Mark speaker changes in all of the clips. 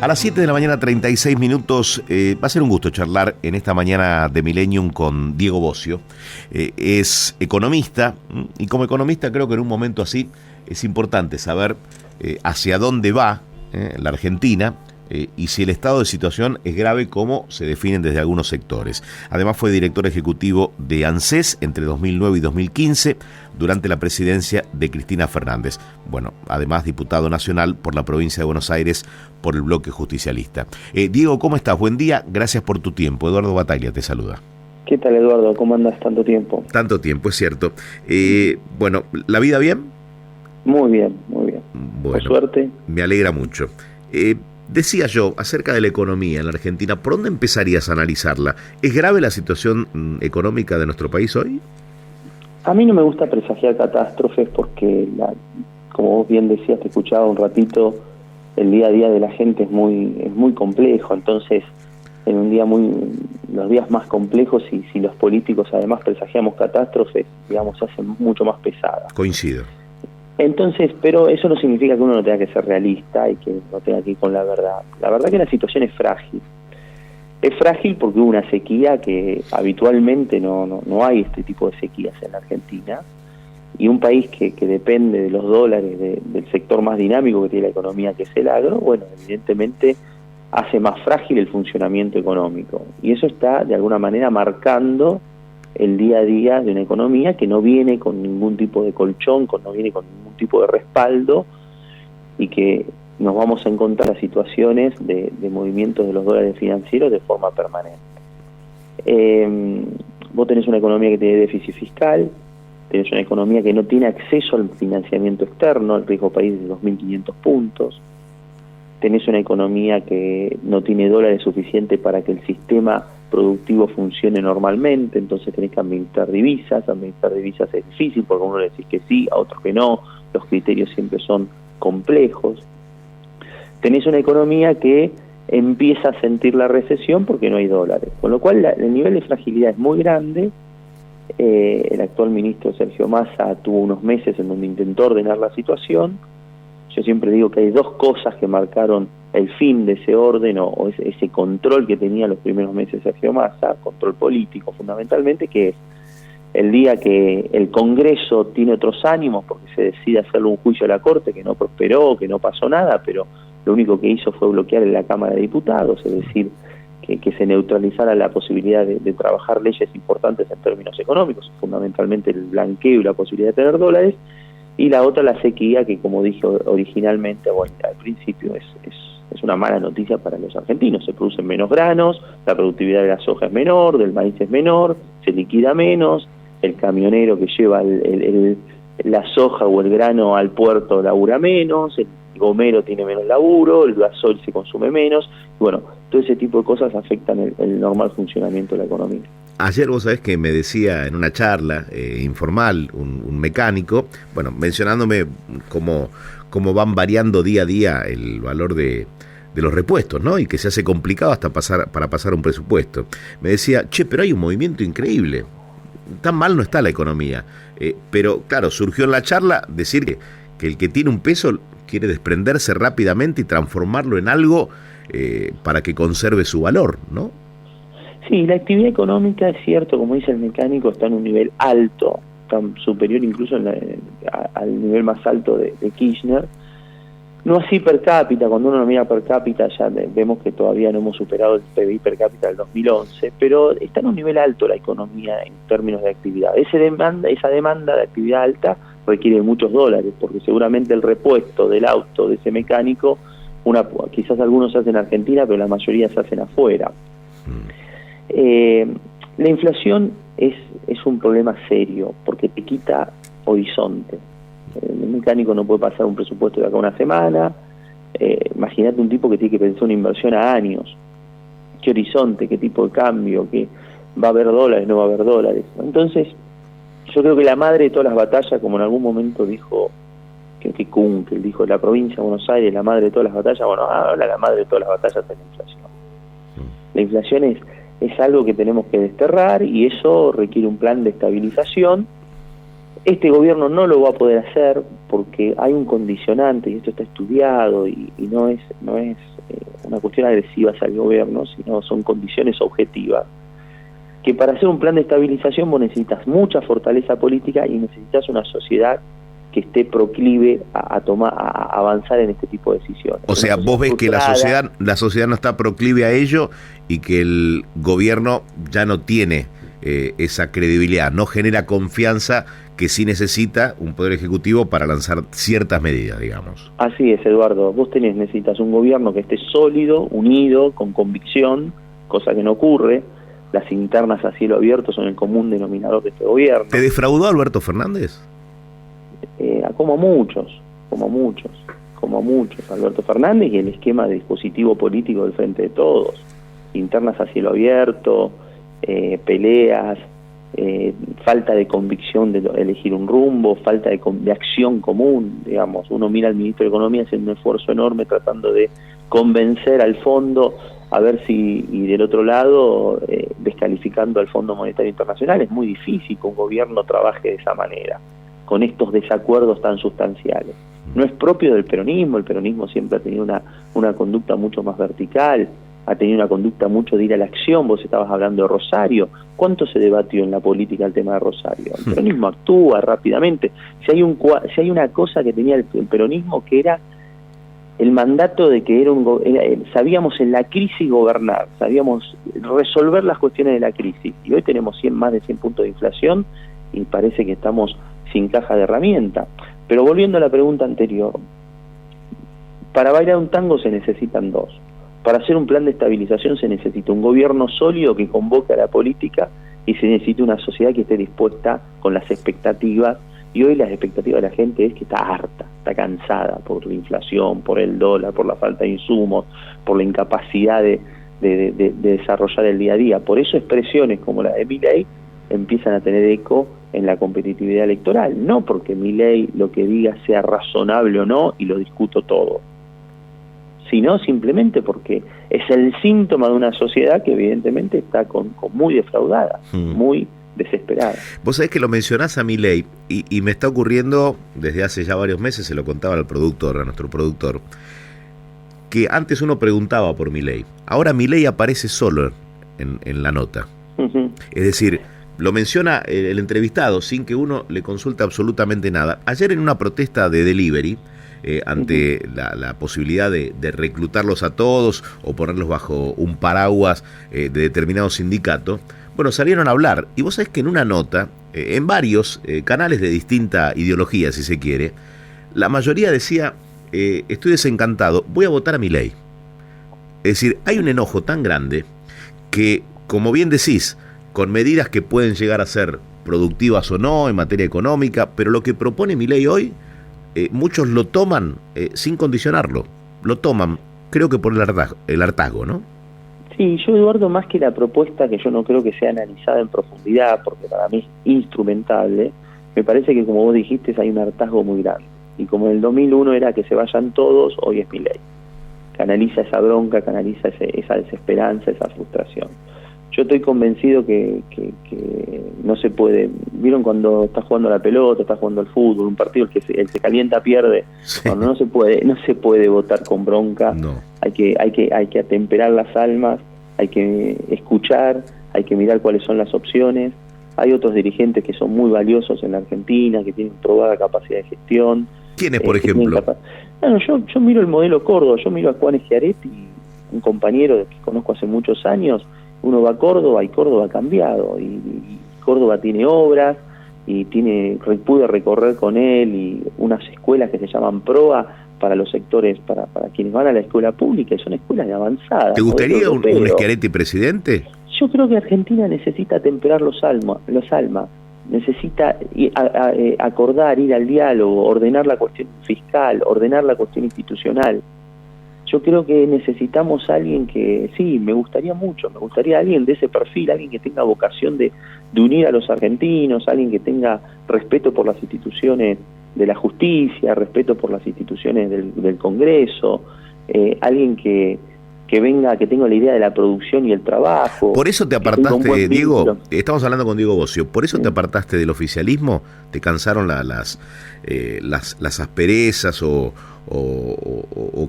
Speaker 1: A las 7 de la mañana, 36 minutos, va a ser un gusto charlar en esta mañana de Millennium con Diego Bossio. Es economista y como economista creo que en un momento así es importante saber hacia dónde va la Argentina y si el estado de situación es grave como se definen desde algunos sectores. Además fue director ejecutivo de ANSES entre 2009 y 2015 durante la presidencia de Cristina Fernández. Bueno, además diputado nacional por la provincia de Buenos Aires por el bloque justicialista. Diego, ¿cómo estás? Buen día, gracias por tu tiempo. Eduardo Bataglia te saluda.
Speaker 2: ¿Qué tal, Eduardo? ¿Cómo andas tanto tiempo?
Speaker 1: Tanto tiempo, es cierto. Bueno, ¿la vida bien?
Speaker 2: Muy bien, muy bien.
Speaker 1: Bueno,
Speaker 2: por suerte.
Speaker 1: Me alegra mucho. Decía yo, acerca de la economía en la Argentina, ¿por dónde empezarías a analizarla? ¿Es grave la situación económica de nuestro país hoy?
Speaker 2: A mí no me gusta presagiar catástrofes porque, como vos bien decías, te escuchaba un ratito, el día a día de la gente es muy complejo. Entonces, en los días más complejos, y si los políticos además presagiamos catástrofes, digamos, se hacen mucho más pesadas.
Speaker 1: Coincido.
Speaker 2: Entonces, pero eso no significa que uno no tenga que ser realista y que no tenga que ir con la verdad. La verdad que la situación es frágil. Es frágil porque hubo una sequía que habitualmente no hay este tipo de sequías en la Argentina. Y un país que depende de los dólares del sector más dinámico que tiene la economía, que es el agro, bueno, evidentemente hace más frágil el funcionamiento económico. Y eso está, de alguna manera, marcando el día a día de una economía que no viene con ningún tipo de colchón, no viene con ningún tipo de respaldo, y que nos vamos a encontrar las situaciones de movimientos de los dólares financieros de forma permanente. Vos tenés una economía que tiene déficit fiscal, tenés una economía que no tiene acceso al financiamiento externo, el riesgo país de 2.500 puntos, tenés una economía que no tiene dólares suficientes para que el sistema productivo funcione normalmente, entonces tenés que administrar divisas es difícil porque a uno le decís que sí, a otros que no, los criterios siempre son complejos. Tenés una economía que empieza a sentir la recesión porque no hay dólares, con lo cual el nivel de fragilidad es muy grande. El actual ministro Sergio Massa tuvo unos meses en donde intentó ordenar la situación. Yo siempre digo que hay dos cosas que marcaron el fin de ese orden o ese control que tenía los primeros meses Sergio Massa, control político fundamentalmente, que es el día que el Congreso tiene otros ánimos porque se decide hacerle un juicio a la Corte que no prosperó, que no pasó nada, pero lo único que hizo fue bloquear en la Cámara de Diputados, es decir, que se neutralizara la posibilidad de trabajar leyes importantes en términos económicos, fundamentalmente el blanqueo y la posibilidad de tener dólares. Y la otra, la sequía, que como dije originalmente, bueno, al principio es una mala noticia para los argentinos. Se producen menos granos, la productividad de la soja es menor, del maíz es menor, se liquida menos, el camionero que lleva la soja o el grano al puerto labura menos, el gomero tiene menos laburo, el gasoil se consume menos. Bueno, todo ese tipo de cosas afectan el normal funcionamiento de la economía.
Speaker 1: Ayer vos sabés que me decía en una charla informal un mecánico, bueno, mencionándome cómo van variando día a día el valor de los repuestos, ¿no? Y que se hace complicado hasta para pasar un presupuesto. Me decía, pero hay un movimiento increíble, tan mal no está la economía. Pero claro, surgió en la charla decir que el que tiene un peso quiere desprenderse rápidamente y transformarlo en algo para que conserve su valor, ¿no?
Speaker 2: Sí, la actividad económica, es cierto, como dice el mecánico, está en un nivel alto, está superior incluso al nivel más alto de Kirchner. No así per cápita, cuando uno lo mira per cápita ya vemos que todavía no hemos superado el PBI per cápita del 2011, pero está en un nivel alto la economía en términos de actividad. Esa demanda de actividad alta requiere muchos dólares, porque seguramente el repuesto del auto de ese mecánico, quizás algunos se hacen en Argentina, pero la mayoría se hacen afuera. La inflación es un problema serio porque te quita horizonte. El mecánico no puede pasar un presupuesto de acá a una semana. Imagínate un tipo que tiene que pensar una inversión a años. ¿Qué horizonte? ¿Qué tipo de cambio? ¿Qué va a haber dólares? ¿No va a haber dólares? Entonces, yo creo que la madre de todas las batallas, como en algún momento dijo que Kunkel dijo, la provincia de Buenos Aires, la madre de todas las batallas, bueno, ahora la madre de todas las batallas es la inflación. La inflación es algo que tenemos que desterrar y eso requiere un plan de estabilización Este gobierno no lo va a poder hacer porque hay un condicionante, y esto está estudiado, y no es una cuestión agresiva hacia el gobierno, sino son condiciones objetivas, que para hacer un plan de estabilización vos necesitas mucha fortaleza política y necesitas una sociedad que esté proclive a avanzar en este tipo de decisiones.
Speaker 1: O sea, vos ves que la sociedad no está proclive a ello y que el gobierno ya no tiene esa credibilidad, no genera confianza que sí necesita un poder ejecutivo para lanzar ciertas medidas, digamos.
Speaker 2: Así es, Eduardo. Vos necesitas un gobierno que esté sólido, unido, con convicción, cosa que no ocurre. Las internas a cielo abierto son el común denominador de este gobierno.
Speaker 1: ¿Te defraudó Alberto Fernández?
Speaker 2: Como muchos. Alberto Fernández y el esquema de dispositivo político del Frente de Todos. Internas a cielo abierto, peleas, falta de convicción de elegir un rumbo, falta de acción común, digamos. Uno mira al ministro de Economía haciendo un esfuerzo enorme tratando de convencer al fondo a ver si, y del otro lado descalificando al Fondo Monetario Internacional. Es muy difícil que un gobierno trabaje de esa manera, con estos desacuerdos tan sustanciales. No es propio del peronismo. El peronismo siempre ha tenido una conducta mucho más vertical, ha tenido una conducta mucho de ir a la acción. Vos estabas hablando de Rosario. ¿Cuánto se debatió en la política el tema de Rosario? El peronismo actúa rápidamente. Si hay una cosa que tenía el peronismo, que era el mandato de que sabíamos en la crisis gobernar, sabíamos resolver las cuestiones de la crisis. Y hoy tenemos más de 100 puntos de inflación y parece que estamos sin caja de herramienta. Pero volviendo a la pregunta anterior, para bailar un tango se necesitan dos. Para hacer un plan de estabilización se necesita un gobierno sólido que convoque a la política, y se necesita una sociedad que esté dispuesta con las expectativas. Y hoy las expectativas de la gente es que está harta, está cansada por la inflación, por el dólar, por la falta de insumos, por la incapacidad de desarrollar el día a día. Por eso expresiones como la de Milei empiezan a tener eco en la competitividad electoral, no porque Milei lo que diga sea razonable o no y lo discuto todo, sino simplemente porque es el síntoma de una sociedad que evidentemente está muy defraudada, muy desesperada.
Speaker 1: Vos sabés que lo mencionás a Milei y me está ocurriendo desde hace ya varios meses, se lo contaba al productor, a nuestro productor, que antes uno preguntaba por Milei, ahora Milei aparece solo en la nota. Es decir, lo menciona el entrevistado sin que uno le consulte absolutamente nada. Ayer en una protesta de delivery, ante la posibilidad de reclutarlos a todos o ponerlos bajo un paraguas de determinado sindicato, bueno, salieron a hablar. Y vos sabés que en una nota, en varios canales de distinta ideología, si se quiere, la mayoría decía, estoy desencantado, voy a votar a Milei. Es decir, hay un enojo tan grande que, como bien decís, con medidas que pueden llegar a ser productivas o no en materia económica, pero lo que propone Milei hoy, muchos lo toman sin condicionarlo, lo toman, creo que por el hartazgo, ¿no?
Speaker 2: Sí, yo, Eduardo, más que la propuesta, que yo no creo que sea analizada en profundidad, porque para mí es instrumentable, me parece que, como vos dijiste, hay un hartazgo muy grande. Y como en el 2001 era que se vayan todos, hoy es Milei. Canaliza esa bronca, canaliza esa desesperanza, esa frustración. Yo estoy convencido que no se puede. ¿Vieron cuando estás jugando a la pelota, estás jugando al fútbol, un partido el que se calienta pierde? Sí. No se puede votar con bronca. No. Hay que atemperar las almas, hay que escuchar, hay que mirar cuáles son las opciones. Hay otros dirigentes que son muy valiosos en la Argentina, que tienen probada capacidad de gestión.
Speaker 1: ¿Quiénes, por ejemplo?
Speaker 2: Yo miro el modelo Córdoba, yo miro a Juan Schiaretti, un compañero que conozco hace muchos años. Uno va a Córdoba y Córdoba ha cambiado, y Córdoba tiene obras, y pude recorrer con él y unas escuelas que se llaman PROA para los sectores, para quienes van a la escuela pública, y son escuelas de avanzada.
Speaker 1: ¿Te gustaría un Schiaretti presidente?
Speaker 2: Yo creo que Argentina necesita temperar los almas, necesita acordar, ir al diálogo, ordenar la cuestión fiscal, ordenar la cuestión institucional. Yo creo que necesitamos a alguien que, sí, me gustaría alguien de ese perfil, alguien que tenga vocación de unir a los argentinos, alguien que tenga respeto por las instituciones de la justicia, respeto por las instituciones del Congreso, alguien que que tengo la idea de la producción y el trabajo.
Speaker 1: Por eso te apartaste, Diego, estamos hablando con Diego Bossio, por eso te apartaste del oficialismo, te cansaron las asperezas o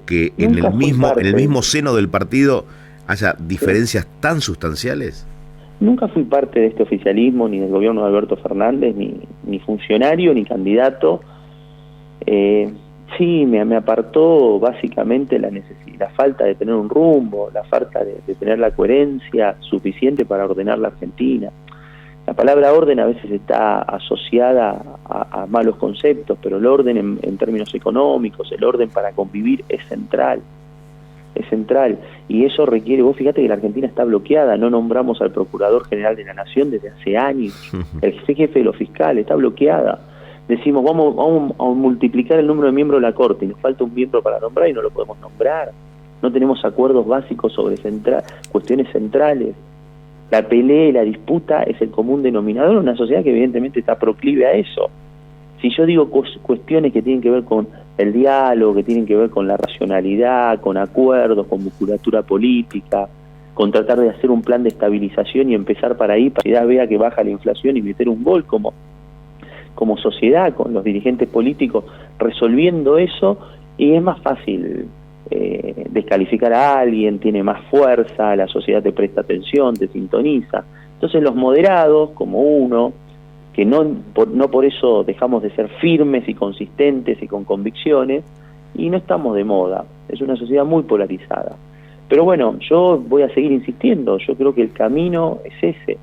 Speaker 1: que en el mismo seno del partido haya diferencias tan sustanciales.
Speaker 2: Nunca fui parte de este oficialismo, ni del gobierno de Alberto Fernández, ni funcionario, ni candidato. Sí, me apartó básicamente la falta de tener un rumbo, la falta de tener la coherencia suficiente para ordenar la Argentina. La palabra orden a veces está asociada a malos conceptos, pero el orden en términos económicos, el orden para convivir es central. Es central, y eso requiere, vos fíjate que la Argentina está bloqueada, no nombramos al Procurador General de la Nación desde hace años, el jefe de los fiscales está bloqueada. Decimos, vamos a multiplicar el número de miembros de la Corte, y nos falta un miembro para nombrar y no lo podemos nombrar. No tenemos acuerdos básicos sobre cuestiones centrales. La pelea y la disputa es el común denominador en una sociedad que evidentemente está proclive a eso. Si yo digo cuestiones que tienen que ver con el diálogo, que tienen que ver con la racionalidad, con acuerdos, con musculatura política, con tratar de hacer un plan de estabilización y empezar para ahí, para que la sociedad vea que baja la inflación y meter un gol como sociedad, con los dirigentes políticos resolviendo eso, y es más fácil descalificar a alguien, tiene más fuerza, la sociedad te presta atención, te sintoniza. Entonces los moderados, como uno, que no por eso dejamos de ser firmes y consistentes y con convicciones, y no estamos de moda, es una sociedad muy polarizada. Pero bueno, yo voy a seguir insistiendo, yo creo que el camino es ese,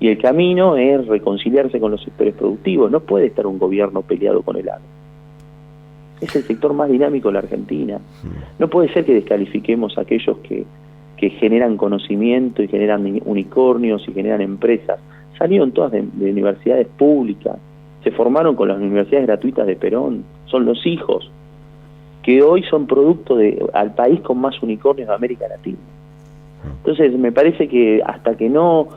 Speaker 2: y el camino es reconciliarse con los sectores productivos. No puede estar un gobierno peleado con el agro. Es el sector más dinámico de la Argentina. No puede ser que descalifiquemos a aquellos que generan conocimiento y generan unicornios y generan empresas. Salieron todas de universidades públicas, se formaron con las universidades gratuitas de Perón, son los hijos, que hoy son producto al país con más unicornios de América Latina. Entonces me parece que hasta que no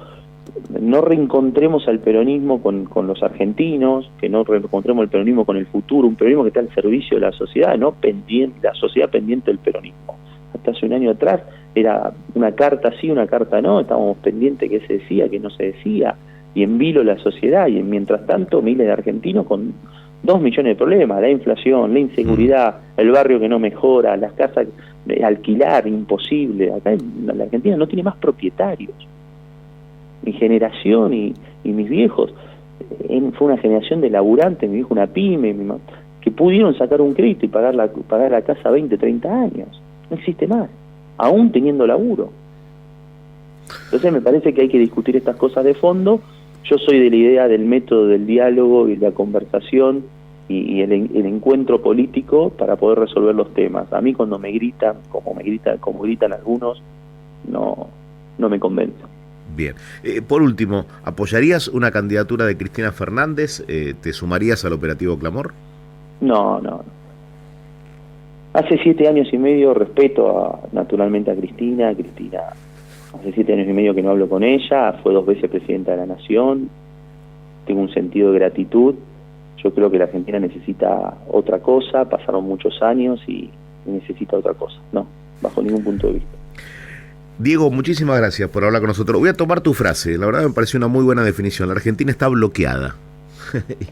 Speaker 2: reencontremos al peronismo con los argentinos, que no reencontremos el peronismo con el futuro, un peronismo que está al servicio de la sociedad, no pendiente, la sociedad pendiente del peronismo. Hasta hace un año atrás era una carta sí, una carta no, estábamos pendientes de qué se decía, qué no se decía, y en vilo la sociedad, y mientras tanto miles de argentinos con 2 millones de problemas, la inflación, la inseguridad, el barrio que no mejora, las casas de alquilar, imposible. Acá la Argentina no tiene más propietarios. Mi generación y mis viejos, fue una generación de laburantes, mi viejo una pyme, que pudieron sacar un crédito y pagar la casa 20, 30 años. No existe más, aún teniendo laburo. Entonces me parece que hay que discutir estas cosas de fondo. Yo soy de la idea del método del diálogo y la conversación y el encuentro político para poder resolver los temas. A mí cuando me gritan, como gritan algunos, no me convence.
Speaker 1: Bien. Por último, ¿apoyarías una candidatura de Cristina Fernández? ¿Te sumarías al operativo Clamor?
Speaker 2: No. Hace 7 años y medio respeto naturalmente a Cristina. Hace 7 años y medio que no hablo con ella, fue 2 veces presidenta de la Nación, tengo un sentido de gratitud. Yo creo que la Argentina necesita otra cosa, pasaron muchos años y necesita otra cosa, no, bajo ningún punto de vista.
Speaker 1: Diego, muchísimas gracias por hablar con nosotros. Voy a tomar tu frase, la verdad me pareció una muy buena definición. La Argentina está bloqueada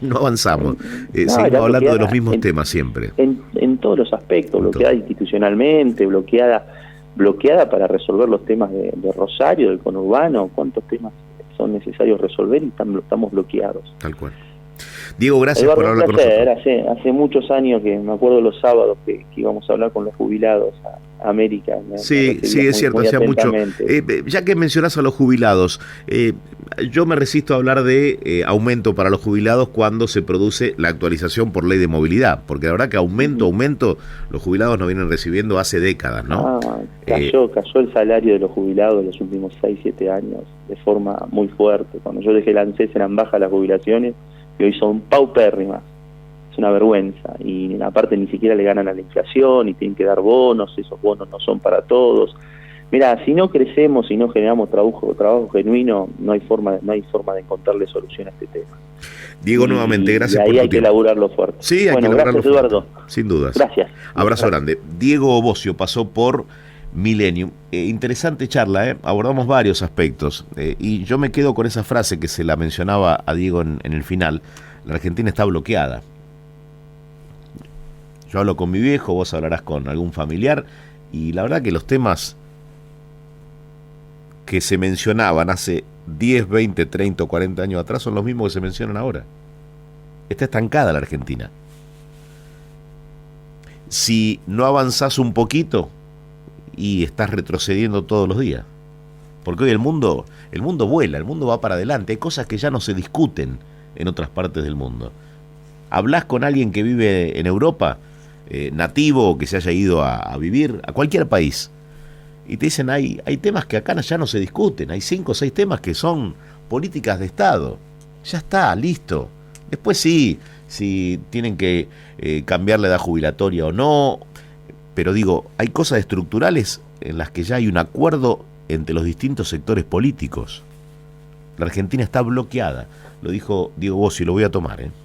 Speaker 1: y no avanzamos, seguimos hablando de los mismos temas siempre.
Speaker 2: En todos los aspectos, bloqueada institucionalmente, bloqueada para resolver los temas de Rosario, del conurbano. ¿Cuántos temas son necesarios resolver y estamos bloqueados?
Speaker 1: Tal cual. Diego, gracias por hablar con nosotros.
Speaker 2: Hace muchos años que me acuerdo los sábados que íbamos a hablar con los jubilados a América.
Speaker 1: Sí, es cierto, hacía mucho. Ya que mencionás a los jubilados, yo me resisto a hablar de aumento para los jubilados cuando se produce la actualización por ley de movilidad, porque la verdad que aumento, los jubilados no vienen recibiendo hace décadas, ¿no?
Speaker 2: Cayó el salario de los jubilados en los últimos 6, 7 años de forma muy fuerte. Cuando yo dejé el ANSES eran bajas las jubilaciones y hoy son paupérrimas. Es una vergüenza, y aparte ni siquiera le ganan a la inflación y tienen que dar bonos, esos bonos no son para todos. Mira, si no crecemos y no generamos trabajo genuino, no hay forma de encontrarle solución a este tema.
Speaker 1: Diego, nuevamente, gracias
Speaker 2: por tu tiempo. Y ahí hay que laburarlo fuerte.
Speaker 1: Sí, hay que laburarlo
Speaker 2: fuerte, Eduardo.
Speaker 1: Sin dudas.
Speaker 2: Gracias.
Speaker 1: Abrazo grande. Diego Bossio pasó por Millennium. Interesante charla, abordamos varios aspectos, y yo me quedo con esa frase que se la mencionaba a Diego en el final: la Argentina está bloqueada. Yo hablo con mi viejo, vos hablarás con algún familiar, y la verdad que los temas que se mencionaban hace 10, 20, 30 o 40 años atrás son los mismos que se mencionan ahora. Está estancada la Argentina. Si no avanzás un poquito, y estás retrocediendo todos los días. Porque hoy el mundo vuela, el mundo va para adelante. Hay cosas que ya no se discuten en otras partes del mundo. Hablás con alguien que vive en Europa, nativo, o que se haya ido a vivir a cualquier país, y te dicen, hay temas que acá ya no se discuten. Hay 5 o 6 temas que son políticas de Estado. Ya está, listo. Después sí, si tienen que cambiar la edad jubilatoria o no. Pero digo, hay cosas estructurales en las que ya hay un acuerdo entre los distintos sectores políticos. La Argentina está bloqueada. Lo dijo Diego Bossio, y lo voy a tomar,